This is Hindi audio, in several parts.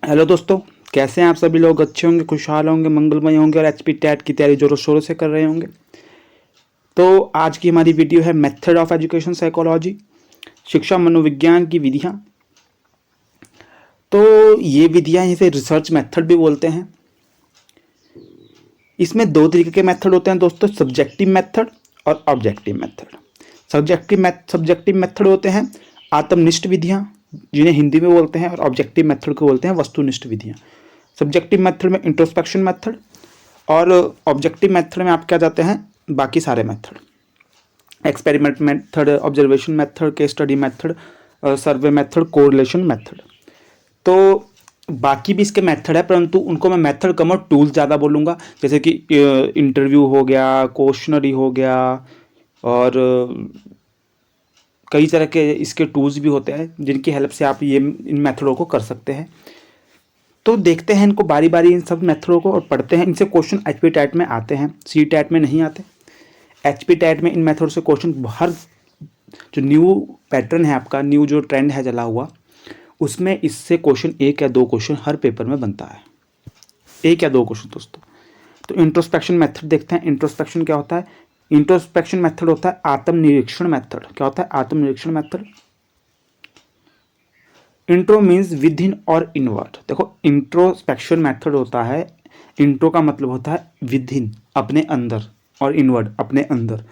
हेलो दोस्तों, कैसे हैं आप सभी लोग। अच्छे होंगे, खुशहाल होंगे, मंगलमय होंगे और एचपी टेट की तैयारी जोरों शोरों से कर रहे होंगे। तो आज की हमारी वीडियो है मेथड ऑफ एजुकेशन साइकोलॉजी, शिक्षा मनोविज्ञान की विधियां। तो ये विधियां इसे रिसर्च मेथड भी बोलते हैं। इसमें दो तरीके के मेथड होते हैं दोस्तों, सब्जेक्टिव मेथड और ऑब्जेक्टिव मेथड। सब्जेक्टिव मेथड होते हैं आत्मनिष्ठ विधियां, जिन्हें हिंदी में बोलते हैं, और ऑब्जेक्टिव मेथड को बोलते हैं वस्तुनिष्ठ विधियां। सब्जेक्टिव मेथड में इंट्रोस्पेक्शन मेथड और ऑब्जेक्टिव मेथड में आपके आ जाते हैं बाकी सारे method, experiment method, observation method, case study method, survey method, correlation method. तो बाकी भी इसके मेथड है, परंतु उनको मैं मेथड कम और टूल्स ज़्यादा बोलूँगा। जैसे कि इंटरव्यू हो गया, क्वेश्चनरी हो गया, और कई तरह के इसके टूल्स भी होते हैं जिनकी हेल्प से आप ये इन मेथडों को कर सकते हैं। तो देखते हैं इनको बारी बारी, इन सब मेथडों को, और पढ़ते हैं। इनसे क्वेश्चन एचपी टैट में आते हैं, सी टैट में नहीं आते। एचपी टैट में इन मेथड से क्वेश्चन, हर जो न्यू पैटर्न है आपका, न्यू जो ट्रेंड है चला हुआ, उसमें इससे क्वेश्चन एक या दो क्वेश्चन हर पेपर में बनता है, एक या दो क्वेश्चन दोस्तों। तो इंट्रोस्पेक्शन मेथड देखते हैं। इंट्रोस्पेक्शन क्या होता है? इंट्रोस्पेक्शन मेथड होता है आत्मनिरीक्षण मेथड। क्या होता है आत्मनिरीक्षण method? Intro means within और इनवर्ड। देखो, इंट्रोस्पेक्शन मेथड होता है, इंट्रो का मतलब होता है विद इन, अपने अंदर, और इनवर्ड, अपने अंदर।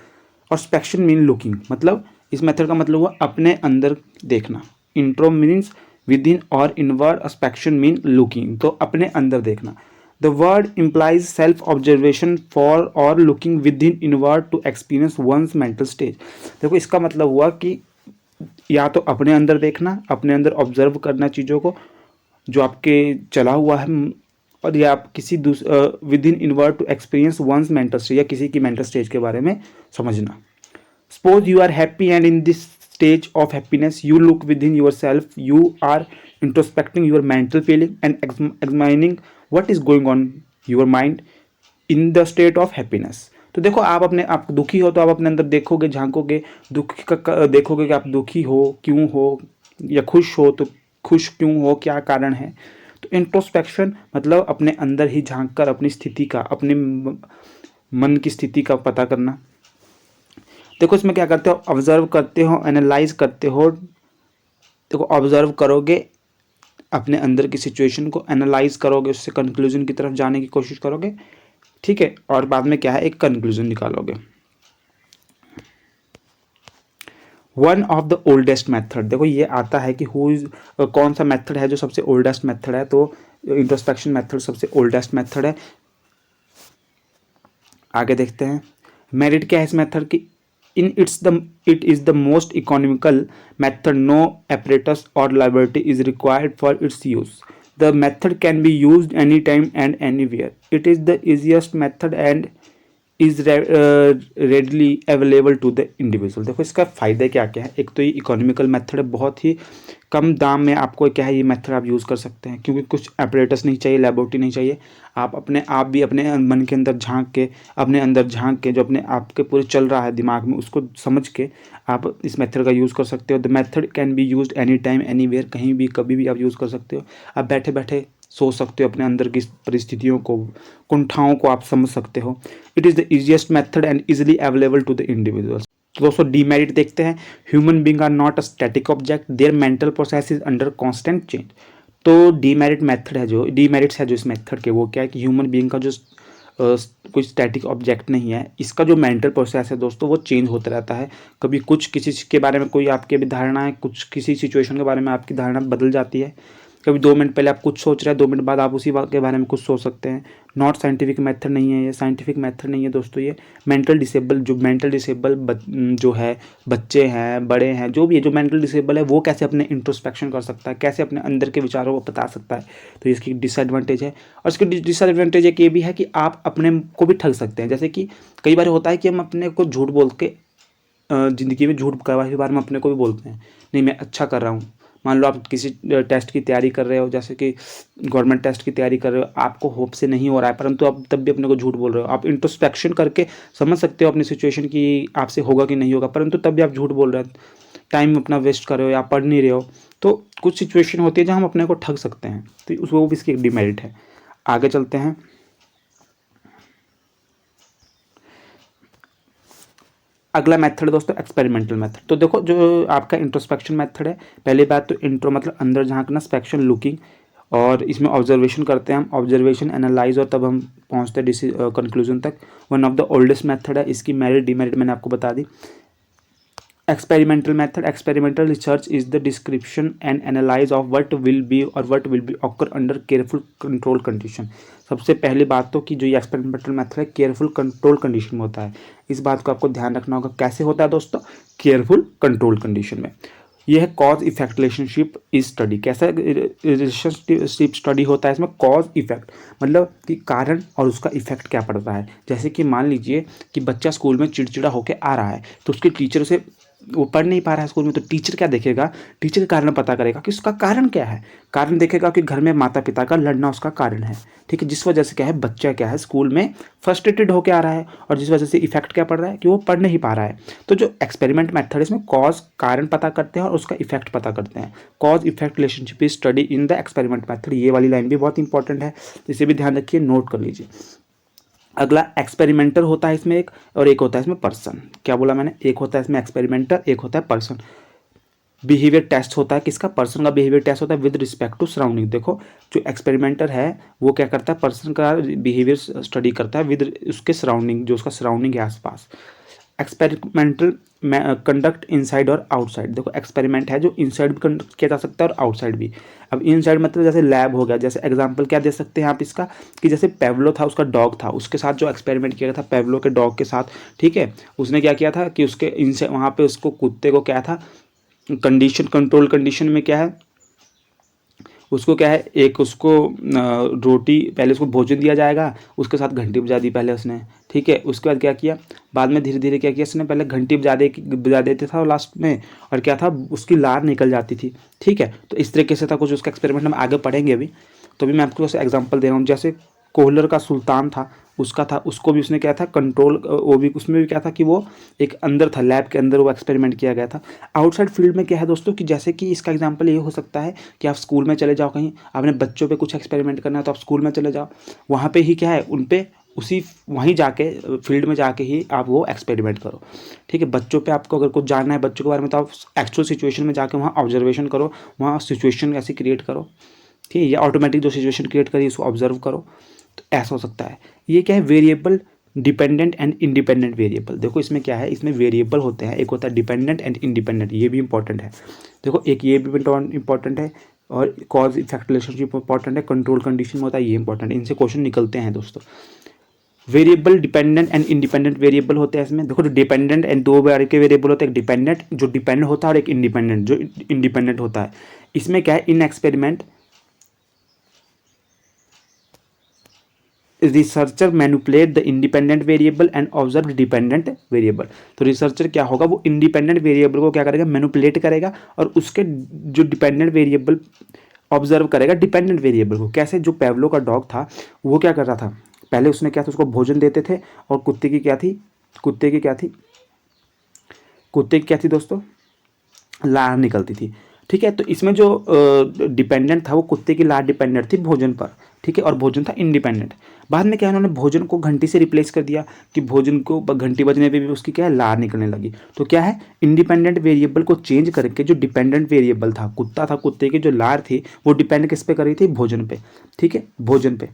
और स्पेक्शन मीन लुकिंग, मतलब इस मेथड का मतलब हुआ अपने अंदर देखना। इंट्रो मीन्स विद इन और इनवर्ड, स्पेक्शन मीन लुकिंग, तो अपने अंदर देखना। The word implies self observation for और looking within inward to experience once mental stage. देखो, इसका मतलब हुआ कि या तो अपने अंदर देखना, अपने अंदर ऑब्जर्व करना चीज़ों को जो आपके चला हुआ है, और या आप किसी within inward to experience once mental stage, या किसी की मेंटल स्टेज के बारे में समझना। Suppose you are happy and in this stage of happiness you look within yourself, you are introspecting your mental feeling and examining what is going on your mind in the state of happiness. तो देखो, आप दुखी हो तो आप अपने अंदर देखोगे, झांकोगे, देखोगे कि आप दुखी हो क्यों हो, या खुश हो तो खुश क्यों हो, क्या कारण है। तो इंट्रोस्पेक्शन मतलब अपने अंदर ही झांक कर अपनी स्थिति का, अपने मन की स्थिति का पता करना। देखो, इसमें क्या करते हो, ऑब्जर्व करते हो, एनालाइज करते हो। देखो, ऑब्जर्व करोगे अपने अंदर की सिचुएशन को, एनालाइज करोगे, उससे कंक्लूजन की तरफ जाने की कोशिश करोगे, ठीक है, और बाद में क्या है, एक कंक्लूजन निकालोगे। One of the oldest method, देखो ये आता है कि कौन सा मेथड है जो सबसे ओल्डेस्ट मेथड है। तो इंट्रोस्पेक्शन मेथड सबसे ओल्डेस्ट मेथड है। आगे देखते हैं मेरिट क्या है इस मेथड की। It is the most economical method, no apparatus or liability is required for its use. The method can be used anytime and anywhere. It is the easiest method and is readily available to the individual. देखो, इसका फ़ायदे क्या क्या है। एक तो ये इकोनॉमिकल मेथड है, बहुत ही कम दाम में आपको क्या है ये मेथड आप यूज़ कर सकते हैं, क्योंकि कुछ एपरेटस नहीं चाहिए, लेबोरेटरी नहीं चाहिए। आप अपने आप भी अपने मन के अंदर झांक के, अपने अंदर झांक के जो अपने आप के पूरे चल रहा है दिमाग में, उसको समझ के आप इस मेथड का यूज़ कर सकते हो। The method can be used any time anywhere, कहीं भी कभी भी आप यूज़ कर सकते हो। आप बैठे बैठे सोच सकते हो, अपने अंदर की परिस्थितियों को, कुंठाओं को आप समझ सकते हो। It is the easiest method and easily available to the individuals. तो दोस्तों, डीमेरिट देखते हैं। Human being are not a static object, their mental process is under constant change. तो डीमेरिट मेथड है, जो डीमेरिट्स है जो इस मेथड के, वो क्या है कि ह्यूमन बींग का जो कोई स्टैटिक ऑब्जेक्ट नहीं है, इसका जो मेंटल प्रोसेस है दोस्तों वो चेंज होता रहता है। कभी कुछ किसी के बारे में कोई आपकी भी धारणा है, कुछ किसी सिचुएशन के बारे में आपकी धारणा बदल जाती है। कभी 2 मिनट पहले आप कुछ सोच रहे हैं, 2 मिनट बाद आप उसी बात के बारे में कुछ सोच सकते हैं। नॉट साइंटिफिक मेथड नहीं है ये, साइंटिफिक मेथड नहीं है दोस्तों ये। मेंटल डिसेबल जो है, बच्चे हैं, बड़े हैं, जो भी है, जो मेंटल डिसेबल है, वो कैसे अपने इंट्रोस्पेक्शन कर सकता है, कैसे अपने अंदर के विचारों को बता सकता है। तो इसकी डिसएडवांटेज है। और इसकी डिसएडवांटेज एक ये भी है कि आप अपने को भी ठग सकते हैं। जैसे कि कई बार होता है कि हम अपने को झूठ बोल के ज़िंदगी में झूठ के बारे में अपने को भी बोलते हैं, नहीं मैं अच्छा कर रहा हूँ। मान लो आप किसी टेस्ट की तैयारी कर रहे हो, जैसे कि गवर्नमेंट टेस्ट की तैयारी कर रहे हो, आपको होप से नहीं हो रहा है, परंतु आप तब भी अपने को झूठ बोल रहे हो। आप इंट्रोस्पेक्शन करके समझ सकते हो अपनी सिचुएशन की आपसे होगा कि नहीं होगा, परंतु तब भी आप झूठ बोल रहे हैं। टाइम अपना वेस्ट कर रहे हो या पढ़ नहीं रहे हो, तो कुछ सिचुएशन होती है जहाँ हम अपने को ठग सकते हैं, तो वो भी इसकी एक डिमेरिट है। आगे चलते हैं। अगला मेथड दोस्तों एक्सपेरिमेंटल मेथड। तो देखो जो आपका इंट्रोस्पेक्शन मेथड है, पहली बात तो इंट्रो मतलब अंदर झांकना, स्पेक्शन लुकिंग, और इसमें ऑब्जर्वेशन करते हैं हम, ऑब्जर्वेशन एनालाइज, और तब हम पहुंचते हैं कंक्लूजन तक। One of the oldest method है, इसकी मेरिट डिमेरिट मैंने आपको बता दी। Experimental method, experimental research is the description and analyse of what will be और what will be occur under careful control condition. सबसे पहली बात तो कि जो ये एक्सपेरिमेंटल मेथड है केयरफुल कंट्रोल कंडीशन में होता है, इस बात को आपको ध्यान रखना होगा। कैसे होता है दोस्तों? केयरफुल कंट्रोल कंडीशन में। यह है cause effect relationship is study. कैसा रिलेशनशिप स्टडी होता है इसमें? कॉज इफेक्ट मतलब कि कारण और उसका इफेक्ट क्या पड़ता है। जैसे कि मान लीजिए कि बच्चा स्कूल में चिड़चिड़ा होकर आ रहा है, तो उसके टीचर से वो पढ़ नहीं पा रहा है स्कूल में, तो टीचर क्या देखेगा? टीचर के कारण पता करेगा कि उसका कारण क्या है। कारण देखेगा कि घर में माता पिता का लड़ना उसका कारण है, ठीक है, जिस वजह से क्या है, बच्चा क्या है स्कूल में फ्रस्ट्रेटेड होकर आ रहा है, और जिस वजह से इफेक्ट क्या पड़ रहा है कि वो पढ़ नहीं पा रहा है। तो जो एक्सपेरिमेंट मेथड है इसमें कॉज कारण पता करते हैं और उसका इफेक्ट पता करते हैं। Cause effect relationship is study in the experiment method. ये वाली लाइन भी बहुत इंपॉर्टेंट है, इसे भी ध्यान रखिए, नोट कर लीजिए। अगला एक्सपेरिमेंटर होता है इसमें एक, और एक होता है इसमें पर्सन। क्या बोला मैंने? एक होता है इसमें एक्सपेरिमेंटर, एक होता है पर्सन। बिहेवियर टेस्ट होता है किसका? पर्सन का बिहेवियर टेस्ट होता है विद रिस्पेक्ट टू सराउंडिंग। देखो जो एक्सपेरिमेंटर है वो क्या करता है? पर्सन का बिहेवियर स्टडी करता है विद उसके सराउंडिंग, जो उसका सराउंडिंग है आसपास। एक्सपेरिमेंटल कंडक्ट इनसाइड और आउटसाइड। देखो एक्सपेरिमेंट है जो इनसाइड भी कंडक्ट किया जा सकता है और आउटसाइड भी। अब इनसाइड मतलब जैसे लैब हो गया, जैसे एग्जांपल क्या दे सकते हैं आप इसका, कि जैसे पेवलो था, उसका डॉग था, उसके साथ जो एक्सपेरिमेंट किया गया था पेवलो के डॉग के साथ, ठीक है, उसने क्या किया था कि उसके इनसे वहाँ पे उसको कुत्ते को क्या था, कंडीशन कंट्रोल कंडीशन में क्या है, उसको क्या है, एक उसको रोटी, पहले उसको भोजन दिया जाएगा, उसके साथ घंटी बजा दी पहले उसने, ठीक है, उसके बाद क्या किया, बाद में धीरे धीरे क्या किया उसने, पहले घंटी बजा देते था और लास्ट में, और क्या था, उसकी लार निकल जाती थी, ठीक है। तो इस तरीके से था कुछ उसका एक्सपेरिमेंट, हम आगे पढ़ेंगे अभी। तो अभी मैं आपको एग्जाम्पल दे रहा हूँ, जैसे कोहलर का सुल्तान था, उसका था, उसको भी उसने क्या था कंट्रोल, वो भी उसमें भी क्या था कि वो एक अंदर था, लैब के अंदर वो एक्सपेरिमेंट किया गया था। आउटसाइड फील्ड में क्या है दोस्तों कि जैसे कि इसका एग्जांपल ये हो सकता है कि आप स्कूल में चले जाओ, कहीं आपने बच्चों पे कुछ एक्सपेरिमेंट करना है तो आप स्कूल में चले जाओ, वहाँ पे ही क्या है उन पे उसी वहीं जाके फील्ड में जाके ही आप वो एक्सपेरिमेंट करो, ठीक है। बच्चों पे आपको अगर कुछ जानना है बच्चों के बारे में तो आप एक्चुअल सिचुएशन में जाके वहाँ ऑब्जर्वेशन करो, वहाँ सिचुएशन ऐसी क्रिएट करो, ठीक है, या ऑटोमेटिक जो सिचुएशन क्रिएट करी उसको ऑब्जर्व करो, तो ऐसा हो सकता है। ये क्या है, variable dependent and independent variable. देखो इसमें क्या है, इसमें वेरिएबल होते हैं, एक होता है डिपेंडेंट एंड इंडिपेंडेंट, ये भी इंपॉर्टेंट है। देखो एक ये भी इंपॉर्टेंट है, और कॉज इफेक्ट रिलेशनशिप इंपॉर्टेंट है, कंट्रोल कंडीशन में होता है, ये इंपॉर्टेंट है, इनसे क्वेश्चन निकलते हैं दोस्तों। Variable dependent and independent variable होते हैं इसमें। देखो जो डिपेंडेंट एंड दो बार के वेरिएबल होते हैं, एक डिपेंडेंट जो डिपेंडेंट होता है और एक इंडिपेंडेंट जो इंडिपेंडेंट होता है। इसमें क्या है, in experiment researcher manipulate the independent variable and observe dependent variable. तो रिसर्चर क्या होगा, वो इंडिपेंडेंट वेरिएबल को क्या करेगा, मैनिपुलेट करेगा, और उसके जो डिपेंडेंट वेरिएबल ऑब्जर्व करेगा डिपेंडेंट वेरिएबल को। कैसे, जो पेवलो का डॉग था वो क्या कर रहा था, पहले उसने क्या था, उसको भोजन देते थे, और कुत्ते की क्या थी, कुत्ते की क्या थी दोस्तों, लार निकलती थी, ठीक है। तो इसमें जो डिपेंडेंट था वो कुत्ते की लार डिपेंडेंट थी भोजन पर, ठीक है, और भोजन था इंडिपेंडेंट। बाद में क्या उन्होंने भोजन को घंटी से रिप्लेस कर दिया, कि भोजन को घंटी बजने पे भी उसकी क्या है, लार निकलने लगी। तो क्या है, इंडिपेंडेंट वेरिएबल को चेंज करके जो डिपेंडेंट वेरिएबल था, कुत्ता था, कुत्ते की जो लार थी वो डिपेंड किस पे कर रही थी, भोजन पे, ठीक है, भोजन पे,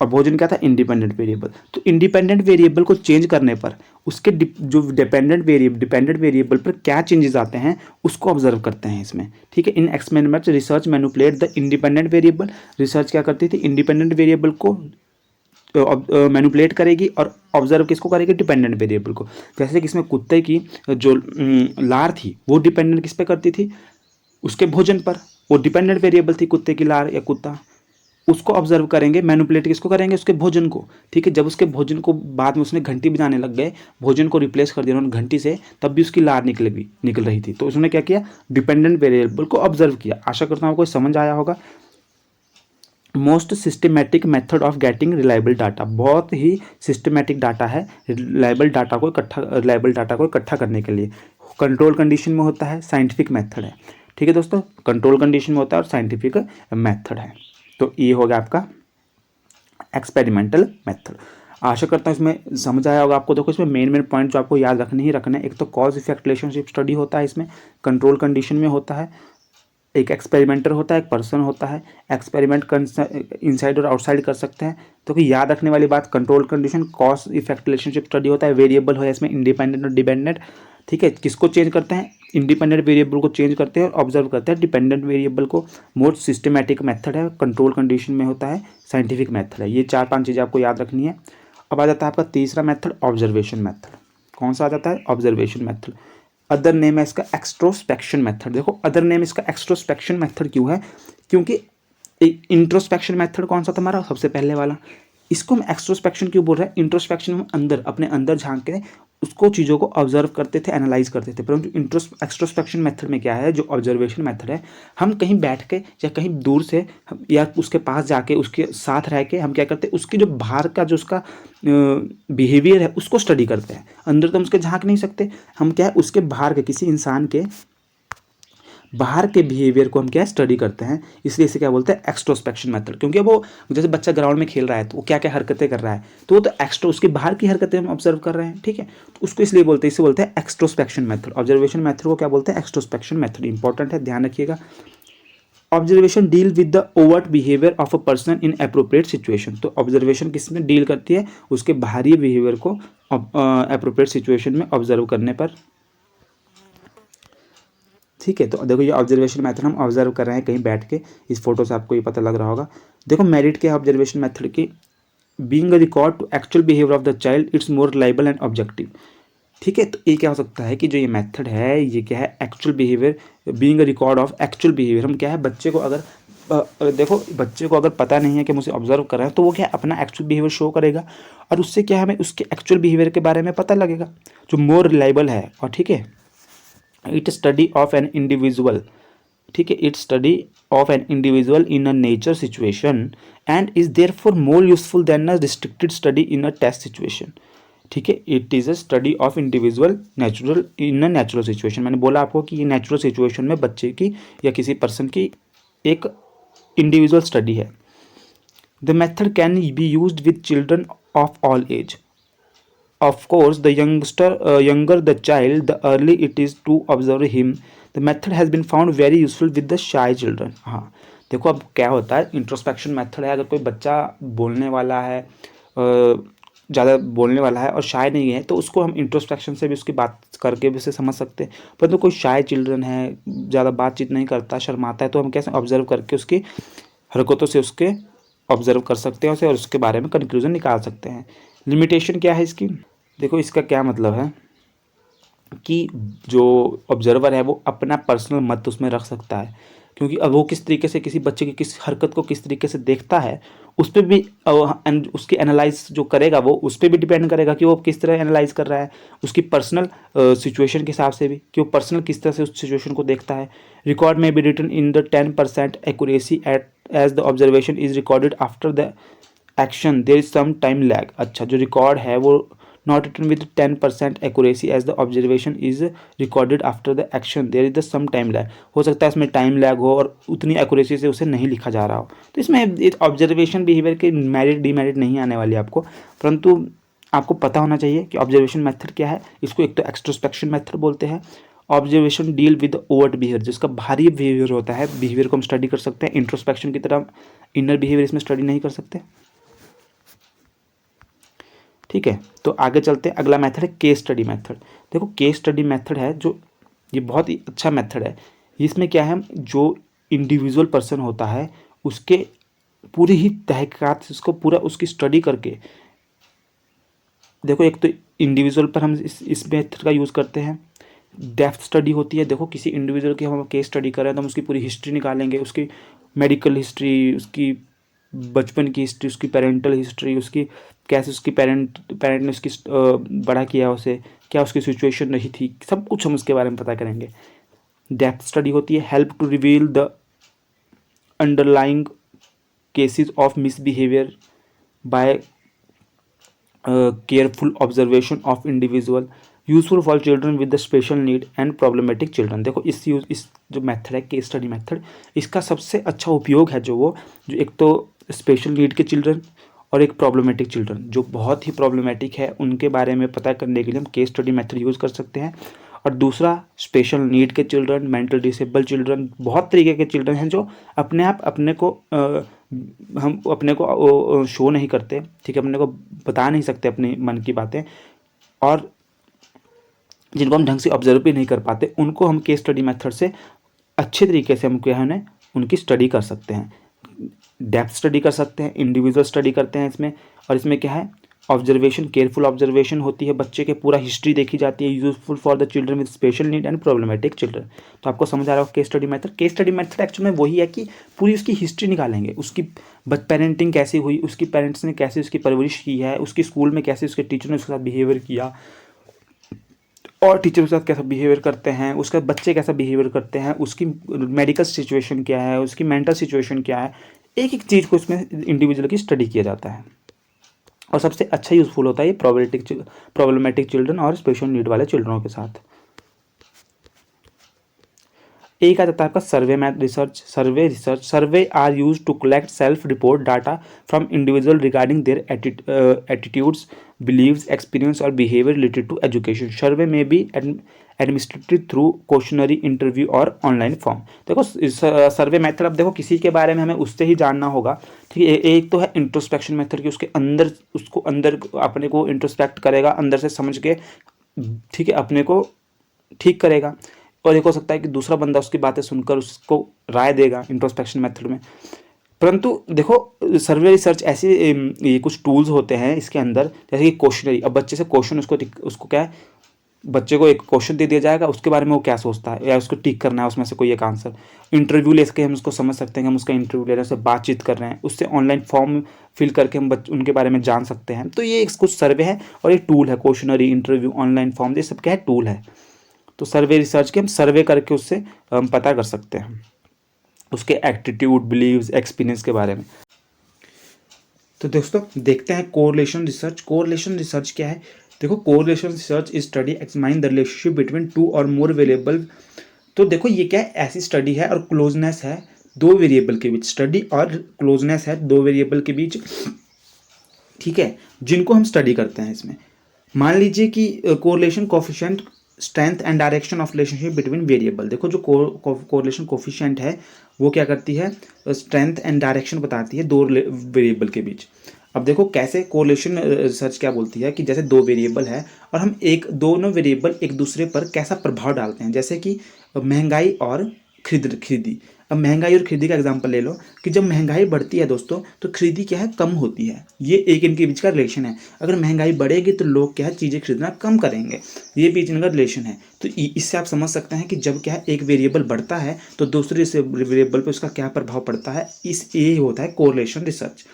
और भोजन क्या था, इंडिपेंडेंट वेरिएबल। तो इंडिपेंडेंट वेरिएबल को चेंज करने पर उसके जो डिपेंडेंट वेरिएबल पर क्या चेंजेस आते हैं उसको ऑब्जर्व करते हैं इसमें, ठीक है। In experiment research manipulate the independent variable. Research क्या करती थी, इंडिपेंडेंट वेरिएबल को मैनिपुलेट करेगी, और ऑब्जर्व किसको करेगी, डिपेंडेंट वेरिएबल को। जैसे कि इसमें कुत्ते की जो लार थी वो डिपेंडेंट किस पे करती थी, उसके भोजन पर, वो डिपेंडेंट वेरिएबल थी कुत्ते की लार या कुत्ता, उसको ऑब्जर्व करेंगे, मैनिपुलेट किसको करेंगे, उसके भोजन को, ठीक है। जब उसके भोजन को बाद में उसने घंटी बजाने लग गए, भोजन को रिप्लेस कर दिया उन्होंने घंटी से, तब भी उसकी लार निकल रही थी, तो उसने क्या किया, डिपेंडेंट वेरिएबल को ऑब्जर्व किया। आशा करता हूँ आपको समझ आया होगा। Most systematic method of getting reliable data, बहुत ही सिस्टमेटिक डाटा है रिलायबल डाटा को इकट्ठा करने के लिए। कंट्रोल कंडीशन में होता है, साइंटिफिक मेथड है। ठीक है दोस्तों, कंट्रोल कंडीशन में होता है और साइंटिफिक मेथड है। तो ये हो गया आपका एक्सपेरिमेंटल मेथड। आशा करता हूँ इसमें समझ आया होगा आपको। देखो इसमें मेन पॉइंट जो आपको याद रखने ही रखना है, एक तो कॉज इफेक्ट रिलेशनशिप स्टडी होता है, इसमें कंट्रोल कंडीशन में होता है, एक एक्सपेरिमेंटर होता है, एक पर्सन होता है, एक्सपेरिमेंट इनसाइड और आउटसाइड कर सकते हैं। तो कि याद रखने वाली बात, control condition cause effect relationship study होता है, वेरिएबल है इसमें इंडिपेंडेंट और डिपेंडेंट। ठीक है, किसको चेंज करते हैं, इंडिपेंडेंट वेरिएबल को चेंज करते हैं और ऑब्जर्व करते हैं डिपेंडेंट वेरिएबल को। मोस्ट सिस्टमैटिक मेथड है, कंट्रोल कंडीशन में होता है, साइंटिफिक मेथड है। ये 4-5 चीज़ें आपको याद रखनी है। अब आ जाता है आपका तीसरा मेथड, ऑब्जर्वेशन मेथड। कौन सा आ जाता है, ऑब्जर्वेशन मेथड। अदर नेम है इसका एक्सट्रोस्पेक्शन मेथड। देखो अदर नेम इसका एक्सट्रोस्पेक्शन मेथड क्यों है, क्योंकि इंट्रोस्पेक्शन मेथड कौन सा था हमारा, सबसे पहले वाला, इसको हम एक्सट्रोस्पेक्शन क्यों बोल रहे हैं। इंट्रोस्पेक्शन में हम अंदर अपने अंदर झांक के उसको चीज़ों को ऑब्जर्व करते थे, एनालाइज करते थे, परंतु एक्सट्रोस्पेक्शन मेथड में क्या है, जो ऑब्जर्वेशन मेथड है, हम कहीं बैठ के या कहीं दूर से या उसके पास जाके उसके साथ रह के हम क्या करते हैं, उसकी जो बाहर का जो उसका बिहेवियर है उसको स्टडी करते हैं। अंदर तो हम उसके झांक नहीं सकते, हम क्या है उसके बाहर के किसी इंसान के बाहर के बिहेवियर को हम क्या स्टडी करते हैं, इसलिए इसे क्या बोलते हैं, एक्सट्रोस्पेक्शन मेथड। क्योंकि वो जैसे बच्चा ग्राउंड में खेल रहा है तो वो क्या क्या हरकतें कर रहा है, तो वो तो एक्स्ट्रो उसकी बाहर की हरकतें हम ऑब्जर्व कर रहे हैं। ठीक है, तो उसको इसलिए बोलते हैं, इसे बोलते हैं एक्सट्रोस्पेक्शन मेथड। ऑब्जर्वेशन मेथड को क्या बोलते हैं, एक्सट्रोस्पेक्शन मेथड। इंपॉर्टेंट है, ध्यान रखिएगा। Observation deal with the overt behaviour of a person in appropriate situation. तो ऑब्जर्वेशन किसमें डील करती है, उसके बाहरी बिहेवियर को अप्रोप्रिएट सिचुएशन में ऑब्जर्व करने पर। ठीक है, तो देखो ये ऑब्जर्वेशन मेथड हम ऑब्जर्व कर रहे हैं कहीं बैठ के, इस फोटो से आपको ये पता लग रहा होगा। देखो मेरिट के ऑब्जर्वेशन मेथड की, being a record to actual behaviour of the child, it's more reliable and objective. ठीक है, तो ये क्या हो सकता है कि जो ये मेथड है ये क्या है, actual behaviour, being a record of actual behaviour. हम क्या है बच्चे को अगर देखो बच्चे को अगर पता नहीं है कि मुझे ऑब्जर्व कर रहे हैं, तो वो क्या अपना एक्चुअल बिहेवियर शो करेगा और उससे क्या हमें उसके एक्चुअल बिहेवियर के बारे में पता लगेगा, जो मोर रिलायबल है। और ठीक है, it study of an individual, ठीक है, it study of an individual in a nature situation and is therefore more useful than a restricted study in a test situation. ठीक है, it is a study of individual natural in a natural situation. मैंने बोला आपको कि ये नेचुरल सिचुएशन में बच्चे की या किसी पर्सन की एक इंडिविजुअल स्टडी है। The method can be used with children of all age. Of course, the younger the child, the early it is to observe him. The method has been found very useful with the shy children. हाँ, देखो अब क्या होता है, इंट्रोस्पेक्शन मेथड है, अगर कोई बच्चा बोलने वाला है, ज़्यादा बोलने वाला है और शाय नहीं है, तो उसको हम इंट्रोस्पेक्शन से भी उसकी बात करके भी उसे समझ सकते हैं। परंतु कोई शाय चिल्ड्रन है, ज़्यादा बातचीत नहीं करता, शर्माता है, तो हम कैसे ऑब्जर्व करके उसकी हरकतों से उसके ऑब्जर्व कर सकते हैं उसे और उसके बारे में कंक्लूजन निकाल सकते हैं। लिमिटेशन क्या है इसकी, देखो इसका क्या मतलब है कि जो ऑब्जर्वर है वो अपना पर्सनल मत उसमें रख सकता है, क्योंकि अब वो किस तरीके से किसी बच्चे की किस हरकत को किस तरीके से देखता है उस पर भी उसकी एनालाइज जो करेगा वो उस पर भी डिपेंड करेगा कि वो किस तरह एनालाइज कर रहा है, उसकी पर्सनल सिचुएशन के हिसाब से भी कि वो पर्सनल किस तरह से उस सिचुएशन को देखता है। रिकॉर्ड में be written in the 10% accuracy at as the observation is recorded after the action there is some time lag. अच्छा, जो रिकॉर्ड है वो not written with 10% accuracy as the observation is recorded after the action there is the some time lag। हो सकता है इसमें टाइम लैग हो और उतनी एक्यूरेसी से उसे नहीं लिखा जा रहा हो, तो इसमें ऑब्जर्वेशन बिहेवियर के मेरिट डीमेरिट नहीं आने वाली आपको, परंतु आपको पता होना चाहिए कि ऑब्जर्वेशन मेथड क्या है। इसको एक तो एक्सट्रोस्पेक्शन मेथड बोलते हैं। Observation deal with overt behaviour, जिसका भारी बिहेवियर होता है, बिहेवियर को हम स्टडी कर सकते हैं। इंट्रोस्पेक्शन की तरह इनर बिहेवियर इसमें स्टडी नहीं कर सकते। ठीक है, तो आगे चलते हैं। अगला मेथड है केस स्टडी मेथड। देखो केस स्टडी मेथड है जो, ये बहुत ही अच्छा मेथड है। इसमें क्या है, जो इंडिविजुअल पर्सन होता है उसके पूरी ही तहकीकात, उसको पूरा उसकी स्टडी करके, देखो एक तो इंडिविजुअल पर हम इस मेथड का यूज़ करते हैं। डेप्थ स्टडी होती है, देखो किसी इंडिविजुअल की हम केस स्टडी कर रहे हैं तो हम उसकी पूरी हिस्ट्री निकालेंगे, उसकी मेडिकल हिस्ट्री, उसकी बचपन की हिस्ट्री, उसकी पेरेंटल हिस्ट्री, उसकी कैसे उसकी पेरेंट ने उसकी बड़ा किया उसे, क्या उसकी सिचुएशन रही थी, सब कुछ हम उसके बारे में पता करेंगे। डेप्थ स्टडी होती है, help to reveal the underlying cases of misbehaviour by careful observation of individual. Useful for children with the special need and problematic children. देखो इस जो मेथड है केस स्टडी मेथड, इसका सबसे अच्छा उपयोग है जो एक तो स्पेशल नीड के चिल्ड्रन और एक प्रॉब्लमेटिक चिल्ड्रन जो बहुत ही प्रॉब्लमेटिक है उनके बारे में पता करने के लिए हम केस स्टडी मेथड यूज़ कर सकते हैं। और दूसरा स्पेशल नीड के चिल्ड्रन, मेंटल डिसेबल चिल्ड्रन, बहुत तरीके के चिल्ड्रन हैं जो अपने आप हम अपने को शो नहीं करते, ठीक है, अपने को बता नहीं सकते अपने मन की बातें, और जिनको हम ढंग से ऑब्जर्व भी नहीं कर पाते, उनको हम केस स्टडी मेथड से अच्छे तरीके से हम क्या है उनकी स्टडी कर सकते हैं, डेप्थ स्टडी कर सकते हैं, इंडिविजुअल स्टडी करते हैं इसमें। और इसमें क्या है ऑब्जर्वेशन, केयरफुल ऑब्जर्वेशन होती है, बच्चे के पूरा हिस्ट्री देखी जाती है। Useful for the children with special need and problematic children. तो आपको समझ आ रहा हो case study method. Case study method actually में वही है कि पूरी उसकी हिस्ट्री निकालेंगे, उसकी पेरेंटिंग कैसी हुई, उसकी पेरेंट्स ने कैसे उसकी परवरिश की है, उसकी स्कूल में कैसे उसके टीचर ने उसके साथ बिहेवियर किया और टीचर के साथ कैसा बिहेवियर करते हैं, उसके बच्चे कैसा बिहेवियर करते हैं, उसकी मेडिकल सिचुएशन क्या है, उसकी मेंटल सिचुएशन क्या है, एक एक चीज़ को इसमें इंडिविजुअल की स्टडी किया जाता है। और सबसे अच्छा यूज़फुल होता है ये प्रॉब्लमेटिक चिल्ड्रन और स्पेशल नीड वाले चिल्ड्रनों के साथ। एक आ जाता है आपका survey are use to collect self report data from individual regarding their attitudes, beliefs, experience और behaviour related to education. Survey में be administrated through questionnaire, interview और ऑनलाइन फॉर्म। देखो सर्वे मेथड, अब देखो किसी के बारे में हमें उससे ही जानना होगा, ठीक है। एक तो है इंट्रोस्पेक्शन मेथड की उसके अंदर अपने को इंट्रोस्पेक्ट करेगा, अंदर से समझ के, ठीक है, अपने को ठीक करेगा। और एक हो सकता है कि दूसरा बंदा उसकी बातें सुनकर उसको राय देगा इंट्रोस्पेक्शन मेथड में। परंतु देखो सर्वे रिसर्च ऐसी ये कुछ टूल्स होते हैं इसके अंदर, जैसे कि क्वेश्चनरी। अब बच्चे से क्वेश्चन उसको क्या है, बच्चे को एक क्वेश्चन दे दिया जाएगा, उसके बारे में वो क्या सोचता है या उसको टिक करना है उसमें से कोई एक आंसर। इंटरव्यू लेके हम उसको समझ सकते हैं कि हम उसका इंटरव्यू ले रहे हैं, उससे बातचीत कर रहे हैं, उससे ऑनलाइन फॉर्म फिल करके हम उनके बारे में जान सकते हैं। तो ये कुछ सर्वे है और ये टूल है, क्वेश्चनरी, इंटरव्यू, ऑनलाइन फॉर्म, ये सब क्या है, टूल है। तो सर्वे रिसर्च के हम सर्वे करके उससे हम पता कर सकते हैं उसके एटीट्यूड, बिलीव्स, एक्सपीरियंस के बारे में। तो दोस्तों देखते हैं कोरिलेशन रिसर्च। कोरिलेशन रिसर्च क्या है, देखो correlation research is study examine the relationship between two और मोर वेरिएबल। तो देखो ये क्या है, ऐसी स्टडी है और क्लोजनेस है दो वेरिएबल के बीच, स्टडी और क्लोजनेस है दो वेरिएबल के बीच, ठीक है, जिनको हम स्टडी करते हैं इसमें। मान लीजिए कि correlation coefficient strength and direction of relationship between variable. देखो जो कोरिलेशन कोफिशिएंट है वो क्या करती है, स्ट्रेंथ एंड डायरेक्शन बताती है दो वेरिएबल के बीच। अब देखो कैसे कोरिलेशन रिसर्च क्या बोलती है कि जैसे दो वेरिएबल है और हम दोनों वेरिएबल एक दूसरे पर कैसा प्रभाव डालते हैं, जैसे कि महंगाई और खरीदी। अब महंगाई और खरीदी का एग्जांपल ले लो कि जब महंगाई बढ़ती है दोस्तों तो खरीदी क्या है, कम होती है। ये एक इनके बीच का रिलेशन है। अगर महंगाई बढ़ेगी तो लोग क्या है, चीज़ें खरीदना कम करेंगे, ये बीच इनका रिलेशन है। तो इससे आप समझ सकते हैं कि जब क्या है एक वेरिएबल बढ़ता है तो दूसरे से वेरिएबल पर उसका क्या प्रभाव पड़ता है, ये होता है कोरिलेशन रिसर्च,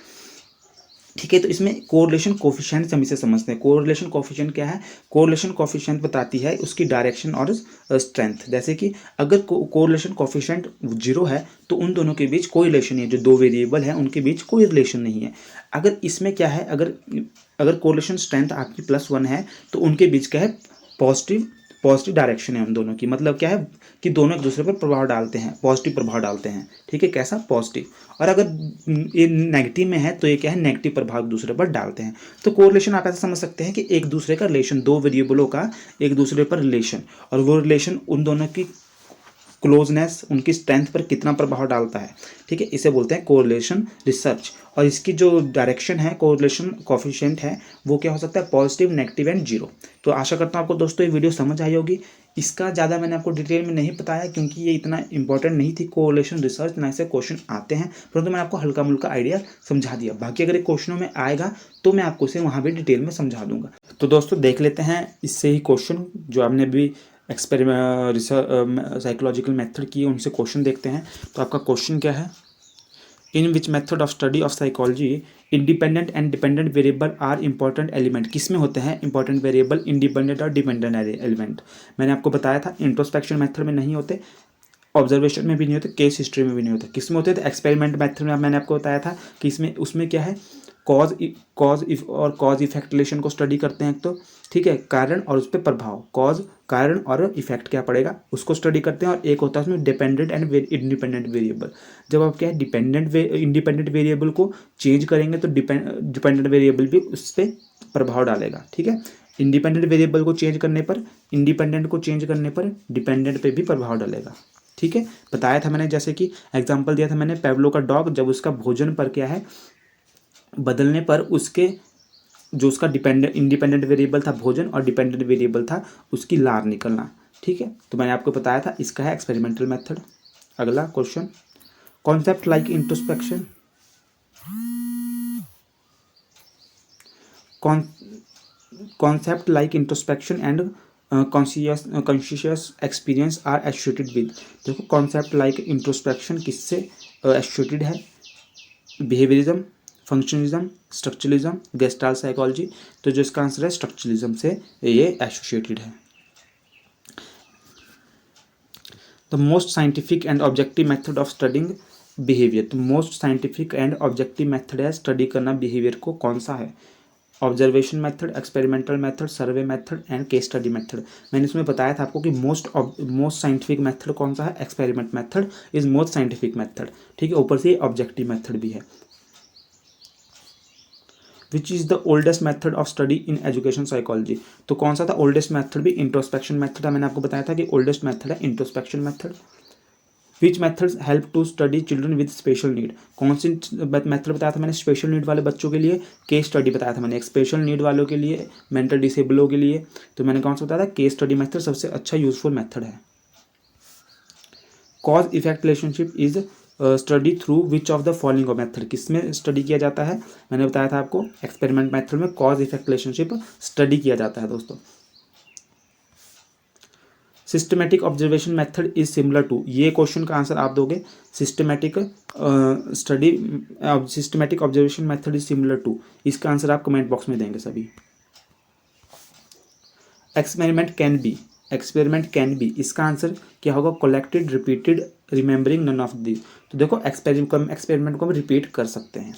ठीक है। तो इसमें कोरिलेशन कोफिशिएंट से हम इसे समझते हैं। कोरिलेशन कोफिशिएंट क्या है, कोरिलेशन कोफिशिएंट बताती है उसकी डायरेक्शन और स्ट्रेंथ। जैसे कि अगर कोरिलेशन कोफिशिएंट 0 है तो उन दोनों के बीच कोई रिलेशन नहीं है, जो दो वेरिएबल है उनके बीच कोई रिलेशन नहीं है। अगर इसमें क्या है, अगर कोरिलेशन स्ट्रेंथ आपकी +1 है तो उनके बीच क्या है, पॉजिटिव डायरेक्शन है उन दोनों की। मतलब क्या है कि दोनों एक दूसरे पर प्रभाव डालते हैं, पॉजिटिव प्रभाव डालते हैं, ठीक है, कैसा, पॉजिटिव। और अगर ये नेगेटिव में है तो ये क्या है, नेगेटिव प्रभाव दूसरे पर डालते हैं। तो कोरिलेशन आप ऐसे समझ सकते हैं कि एक दूसरे का रिलेशन, दो वेरिएबलों का एक दूसरे पर रिलेशन, और वो रिलेशन उन दोनों की क्लोजनेस, उनकी स्ट्रेंथ पर कितना प्रभाव डालता है, ठीक है, इसे बोलते हैं कोरिलेशन रिसर्च। और इसकी जो डायरेक्शन है, कोरिलेशन कोफिशिएंट है, वो क्या हो सकता है, पॉजिटिव, नेगेटिव एंड 0। तो आशा करता हूँ आपको दोस्तों ये वीडियो समझ आई होगी। इसका ज़्यादा मैंने आपको डिटेल में नहीं बताया क्योंकि ये इतना इंपॉर्टेंट नहीं थी कोरिलेशन रिसर्च, ना ऐसे क्वेश्चन आते हैं, परंतु मैंने आपको हल्का मुल्का आइडिया समझा दिया। बाकी अगर ये क्वेश्चनों में आएगा तो मैं आपको इसे वहाँ भी डिटेल में समझा दूंगा। तो दोस्तों देख लेते हैं इससे ही क्वेश्चन जो आपने भी साइकोलॉजिकल मेथड की उनसे क्वेश्चन देखते हैं। तो आपका क्वेश्चन क्या है, in which method of study of psychology independent and dependent variable are important element. किस में होते हैं इंपॉर्टेंट वेरिएबल, इंडिपेंडेंट और डिपेंडेंट एलिमेंट। मैंने आपको बताया था इंट्रोस्पेक्शन मेथड में नहीं होते, ऑब्जर्वेशन में भी नहीं होते, केस हिस्ट्री में भी नहीं होते। किस में होते थे, एक्सपेरिमेंट मेथड में मैंने आपको बताया था कि उसमें क्या है, कॉज और कॉज इफेक्ट रिलेशन को स्टडी करते हैं तो, ठीक है, कारण और उस पर प्रभाव, कॉज कारण और इफेक्ट क्या पड़ेगा उसको स्टडी करते हैं। और एक होता है उसमें डिपेंडेंट एंड इंडिपेंडेंट वेरिएबल। जब आप क्या है इंडिपेंडेंट वेरिएबल को चेंज करेंगे तो डिपेंडेंट वेरिएबल भी उस पर प्रभाव डालेगा, ठीक है। इंडिपेंडेंट वेरिएबल को चेंज करने पर, इंडिपेंडेंट को चेंज करने पर डिपेंडेंट पे भी प्रभाव डालेगा, ठीक है। बताया था मैंने, जैसे कि एग्जांपल दिया था मैंने, पेवलो का डॉग जब उसका भोजन पर क्या है बदलने पर उसके जो उसका इंडिपेंडेंट वेरिएबल था भोजन और डिपेंडेंट वेरिएबल था उसकी लार निकलना, ठीक है। तो मैंने आपको बताया था इसका है एक्सपेरिमेंटल मेथड। अगला question, concept like introspection, concept like introspection and conscious experience are associated with। देखो concept like introspection किससे associated है, behaviorism, functionalism, structuralism, gestalt psychology. तो जो इसका आंसर है स्ट्रक्चरलिज्म से ये एसोसिएटेड है। The most scientific and objective method of studying behaviour. तो most scientific and objective method है स्टडी करना बिहेवियर को, कौन सा है? Observation method, experimental method, survey method and case study method. मैंने इसमें बताया था आपको कि मोस्ट साइंटिफिक मेथड कौन सा है, experiment method is most scientific method, ठीक है। ऊपर से ऑब्जेक्टिव मेथड भी है। Which is the oldest method of study in education psychology. तो कौन सा था ओल्डेस्ट मेथड भी? इंट्रोस्पेक्शन मेथड था। मैंने आपको बताया था कि ओल्डेस्ट मेथड है introspection method. Which methods help to study children with special need. कौन सी मेथड बताया था मैंने स्पेशल नीड वाले बच्चों के लिए? केस स्टडी बताया था मैंने। एक स्पेशल नीड वालों के लिए, मेंटल डिसेबलों के लिए, तो मैंने कौन सा बताया था? केस स्टडी मेथड सबसे अच्छा यूजफुल मेथड है। Cause effect relationship is study through which of the following of method. किसमें स्टडी किया जाता है? मैंने बताया था आपको एक्सपेरिमेंट मेथड में कॉज इफेक्ट रिलेशनशिप स्टडी किया जाता है दोस्तों। Systematic observation method is similar to, ये क्वेश्चन का आंसर आप दोगे। Systematic systematic observation method is similar to, इसका आंसर आप कमेंट बॉक्स में देंगे सभी। एक्सपेरिमेंट कैन बी, इसका आंसर क्या होगा? Collected, repeated, remembering, none of this. तो देखो एक्सपेरिमेंट को हम रिपीट कर सकते हैं।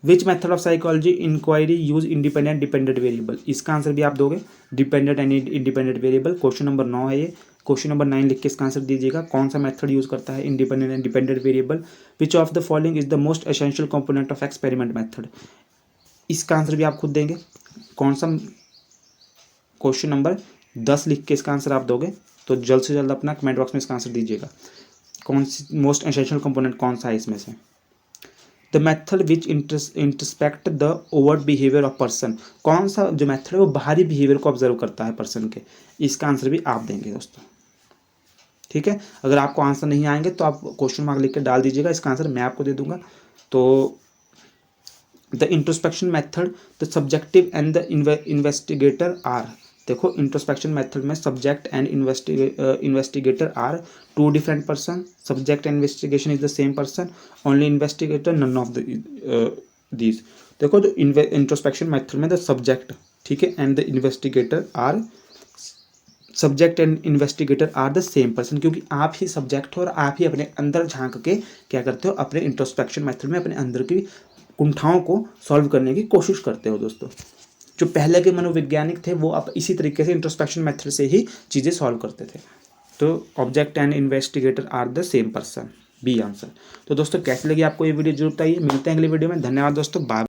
Which method of psychology inquiry use independent dependent variable, इसका आंसर भी आप दोगे। Dependent and independent variable, question number 9 है ये। क्वेश्चन नंबर 9 लिख के इसका आंसर दीजिएगा। कौन सा मेथड यूज करता है independent and dependent variable? Which of the following is the most essential component of experiment method, इसका आंसर भी आप खुद देंगे। कौन सा? क्वेश्चन नंबर 10 लिख के इसका आंसर आप दोगे। तो जल्द से जल्द अपना कमेंट बॉक्स में इसका आंसर दीजिएगा। कौन सी मोस्ट एसेंशियल कंपोनेंट कौन सा है इसमें से? The method which इंटरस्पेक्ट the overt behaviour of person, कौन सा जो मेथड है वो बाहरी बिहेवियर को ऑब्जर्व करता है पर्सन के, इसका आंसर भी आप देंगे दोस्तों, ठीक है। अगर आपको आंसर नहीं आएंगे तो आप क्वेश्चन मार्क लिख के डाल दीजिएगा, इसका आंसर मैं आपको दे दूंगा। तो the introspection method, the subjective and the investigator are. देखो इंट्रोस्पेक्शन मेथड में subject and investigator are two different person. Subject and investigation is the same person, only investigator none of these. देखो जो इंट्रोस्पेक्शन मेथड में द सब्जेक्ट, ठीक है, and the investigator are, subject and investigator are the same person, क्योंकि आप ही सब्जेक्ट हो और आप ही अपने अंदर झांक के क्या करते हो, अपने इंट्रोस्पेक्शन मेथड में अपने अंदर की कुंठाओं को सॉल्व करने की कोशिश करते हो दोस्तों। जो पहले के मनोवैज्ञानिक थे वो अब इसी तरीके से इंट्रोस्पेक्शन मेथड से ही चीज़ें सॉल्व करते थे। तो object and investigator are the same person, B answer. तो दोस्तों कैसी लगी आपको ये वीडियो जरूर बताइए। मिलते हैं अगली वीडियो में। धन्यवाद दोस्तों, बाय।